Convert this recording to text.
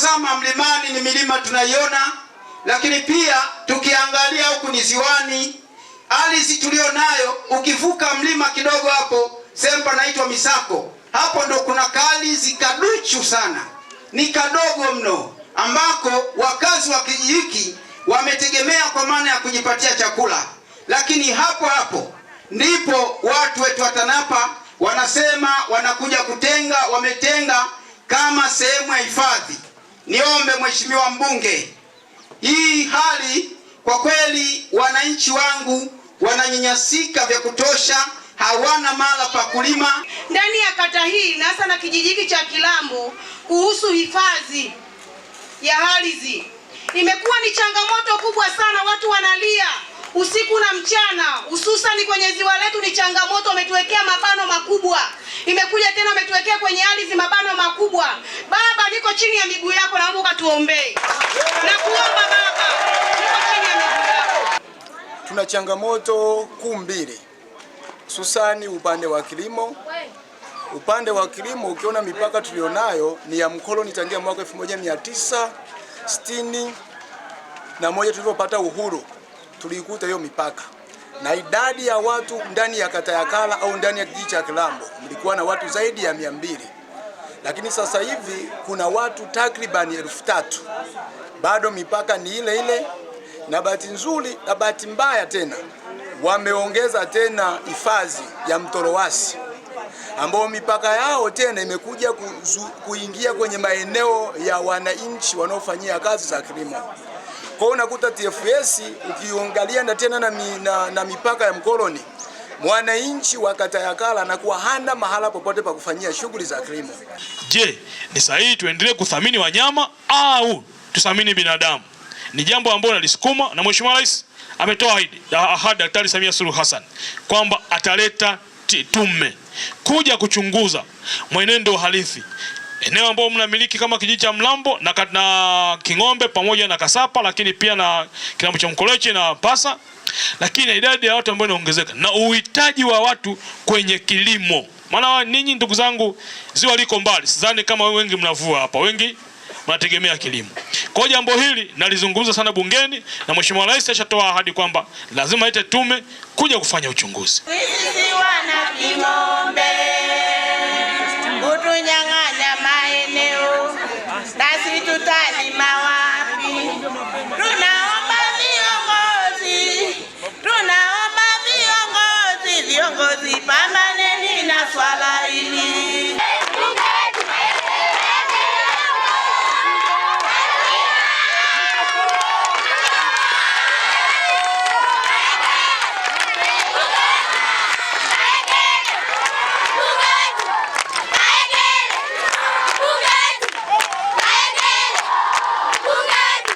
tukitazama mlimani ni milima tunaiona, lakini pia tukiangalia huku ni ziwani. Ardhi tulio nayo, ukivuka mlima kidogo hapo sehemu panaitwa Misako, hapo ndo kuna kaalizi kaduchu sana, ni kadogo mno, ambako wakazi wa kijiji hiki wametegemea kwa maana ya kujipatia chakula. Lakini hapo hapo ndipo watu wetu wa TANAPA wanasema wanakuja kutenga, wametenga kama sehemu ya hifadhi. Niombe Mheshimiwa Mbunge, hii hali kwa kweli wananchi wangu wananyanyasika vya kutosha, hawana mala pa kulima ndani ya kata hii na hasa na kijiji hiki cha Kilambo. Kuhusu hifadhi ya ardhi, imekuwa ni changamoto kubwa sana, watu wanalia usiku na mchana, hususan kwenye ziwa letu ni changamoto. Wametuwekea mabano makubwa, imekuja tena wametuwekea kwenye ardhi mabano makubwa. Baba, niko chini ya miguu yako, naomba ukatuombee na kuomba baba, niko chini ya miguu yako. Tuna changamoto kuu mbili, hususani upande wa kilimo. Upande wa kilimo, ukiona mipaka tulionayo ni ya mkoloni tangia mwaka 1961 tulipopata uhuru, tulikuta hiyo mipaka, na idadi ya watu ndani ya kata ya Kala au ndani ya kijiji cha Kilambo mlikuwa na watu zaidi ya 200, lakini sasa hivi kuna watu takribani 3000. Bado mipaka ni ile ile, na bahati nzuri na bahati mbaya tena wameongeza tena hifadhi ya Mtolowasi, ambao mipaka yao tena imekuja kuingia kwenye maeneo ya wananchi wanaofanyia kazi za kilimo. Kwa hiyo unakuta TFS ukiangalia na tena na mipaka ya mkoloni, mwananchi wa kata ya Kala anakuwa hana mahala popote pa kufanyia shughuli za kilimo. Je, ni sahihi tuendelee kuthamini wanyama au tuthamini binadamu? Ni jambo ambalo nalisukuma, na Mheshimiwa Rais ametoa ahadi Daktari Samia Suluhu Hassan kwamba ataleta tume kuja kuchunguza mwenendo halisi eneo ambao mnamiliki kama kijiji cha Mlambo na King'ombe pamoja na Kasapa, lakini pia na Kilambo cha Mkoleche na Pasa, lakini idadi ya watu ambao inaongezeka na uhitaji wa watu kwenye kilimo. Maana ninyi ndugu zangu, ziwa liko mbali, sidhani kama wengi mnavua hapa, wengi mnategemea kilimo. Kwa jambo hili nalizungumza sana bungeni, na Mheshimiwa Rais ashatoa ahadi kwamba lazima ite tume kuja kufanya uchunguzi. Sisi wana kilimo.